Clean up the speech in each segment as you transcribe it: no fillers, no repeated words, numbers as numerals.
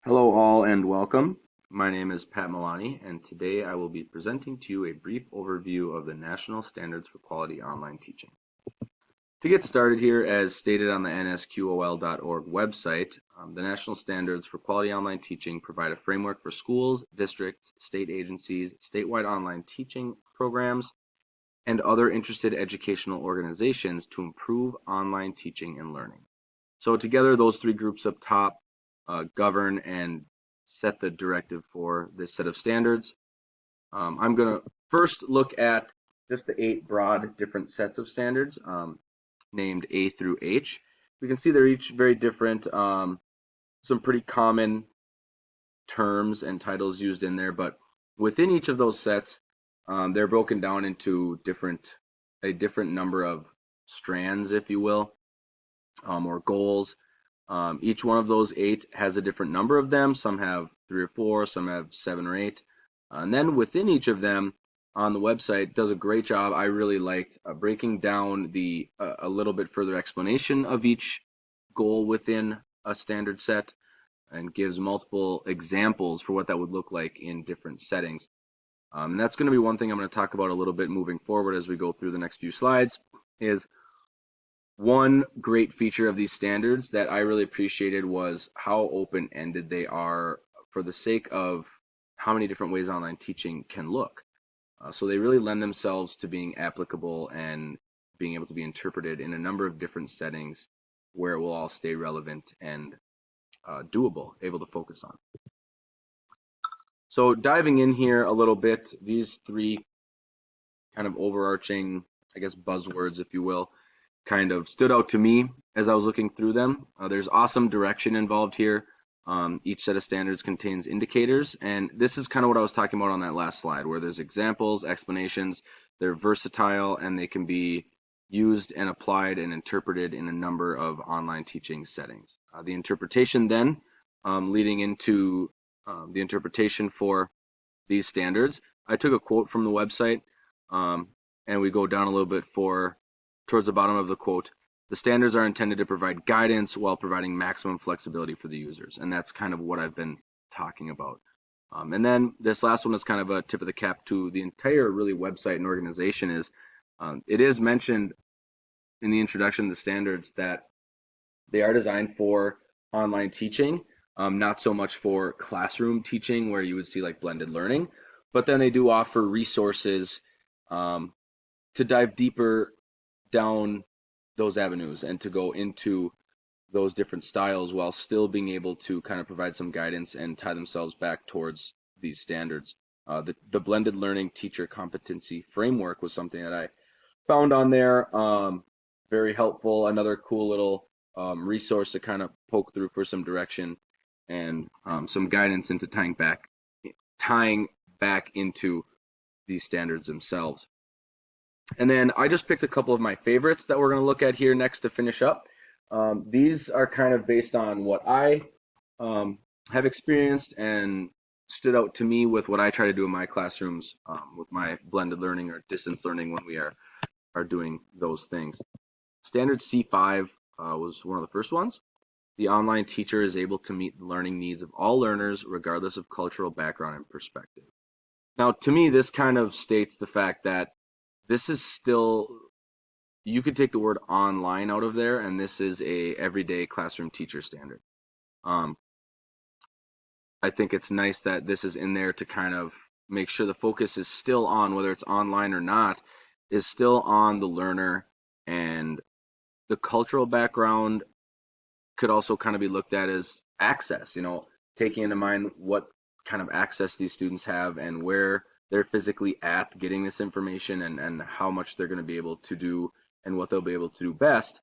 Hello all and welcome. My name is Pat Milani and today I will be presenting to you a brief overview of the National Standards for Quality Online Teaching. To get started here, as stated on the nsqol.org website, the National Standards for Quality Online Teaching provide a framework for schools, districts, state agencies, statewide online teaching programs, and other interested educational organizations to improve online teaching and learning. So together, those three groups up top govern and set the directive for this set of standards. I'm going to first look at just the 8 broad different sets of standards named A through H. We can see they're each very different, some pretty common terms and titles used in there, but within each of those sets, they're broken down into a different number of strands, if you will, or goals. Each one of those 8 has a different number of them. Some have 3 or 4, some have 7 or 8. And then within each of them on the website does a great job. I really liked breaking down a little bit further explanation of each goal within a standard set and gives multiple examples for what that would look like in different settings. And that's going to be one thing I'm going to talk about a little bit moving forward as we go through the next few slides is one great feature of these standards that I really appreciated was how open-ended they are for the sake of how many different ways online teaching can look. So they really lend themselves to being applicable and being able to be interpreted in a number of different settings where it will all stay relevant and doable, able to focus on. So diving in here a little bit, these 3 kind of overarching, I guess, buzzwords, if you will, kind of stood out to me as I was looking through them. There's awesome direction involved here. Each set of standards contains indicators, and this is kind of what I was talking about on that last slide, where there's examples, explanations, they're versatile, and they can be used and applied and interpreted in a number of online teaching settings. The interpretation then, leading into the interpretation for these standards, I took a quote from the website, and we go down a little bit towards the bottom of the quote. The standards are intended to provide guidance while providing maximum flexibility for the users, and that's kind of what I've been talking about. And then this last one is kind of a tip of the cap to the entire really website and organization is it is mentioned in the introduction to the standards that they are designed for online teaching, not so much for classroom teaching where you would see like blended learning, but then they do offer resources to dive deeper down those avenues and to go into those different styles while still being able to kind of provide some guidance and tie themselves back towards these standards. The blended learning teacher competency framework was something that I found on there. Very helpful. Another cool little resource to kind of poke through for some direction and some guidance into tying back into these standards themselves. And then I just picked a couple of my favorites that we're going to look at here next to finish up. These are kind of based on what I have experienced and stood out to me with what I try to do in my classrooms with my blended learning or distance learning when we are doing those things. Standard C5 was one of the first ones. The online teacher is able to meet the learning needs of all learners regardless of cultural background and perspective. Now, to me, this kind of states the fact that this is still, you could take the word online out of there, and this is a everyday classroom teacher standard. I think it's nice that this is in there to kind of make sure the focus is still on, whether it's online or not, is still on the learner, and the cultural background could also kind of be looked at as access, taking into mind what kind of access these students have and where they're physically at getting this information and how much they're going to be able to do and what they'll be able to do best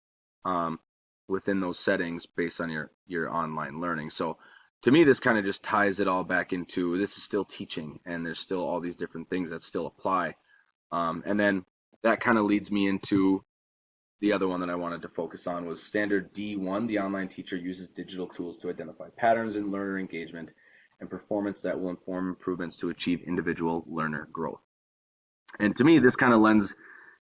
within those settings based on your online learning. So to me, this kind of just ties it all back into this is still teaching and there's still all these different things that still apply. And then that kind of leads me into the other one that I wanted to focus on was standard D1. The online teacher uses digital tools to identify patterns in learner engagement and performance that will inform improvements to achieve individual learner growth. And to me, this kind of lends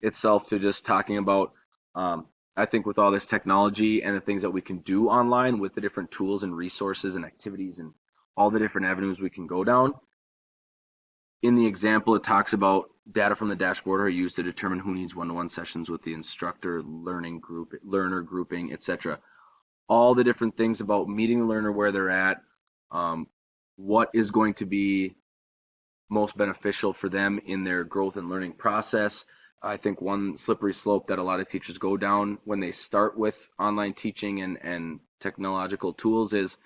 itself to just talking about, I think with all this technology and the things that we can do online with the different tools and resources and activities and all the different avenues we can go down. In the example, it talks about data from the dashboard are used to determine who needs one-to-one sessions with the instructor, learner grouping, etc. All the different things about meeting the learner where they're at, what is going to be most beneficial for them in their growth and learning process. I think one slippery slope that a lot of teachers go down when they start with online teaching and technological tools is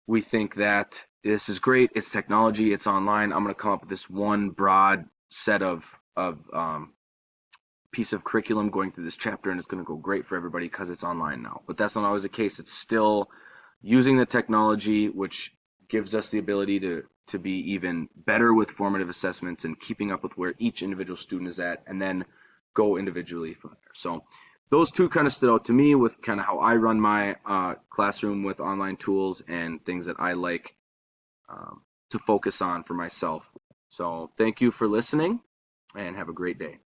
we think that this is great, it's technology, it's online, I'm going to come up with this one broad set of piece of curriculum going through this chapter and it's going to go great for everybody because it's online now. But that's not always the case. It's still using the technology, which gives us the ability to be even better with formative assessments and keeping up with where each individual student is at, and then go individually from there. So those two kind of stood out to me with kind of how I run my classroom with online tools and things that I like to focus on for myself. So thank you for listening and have a great day.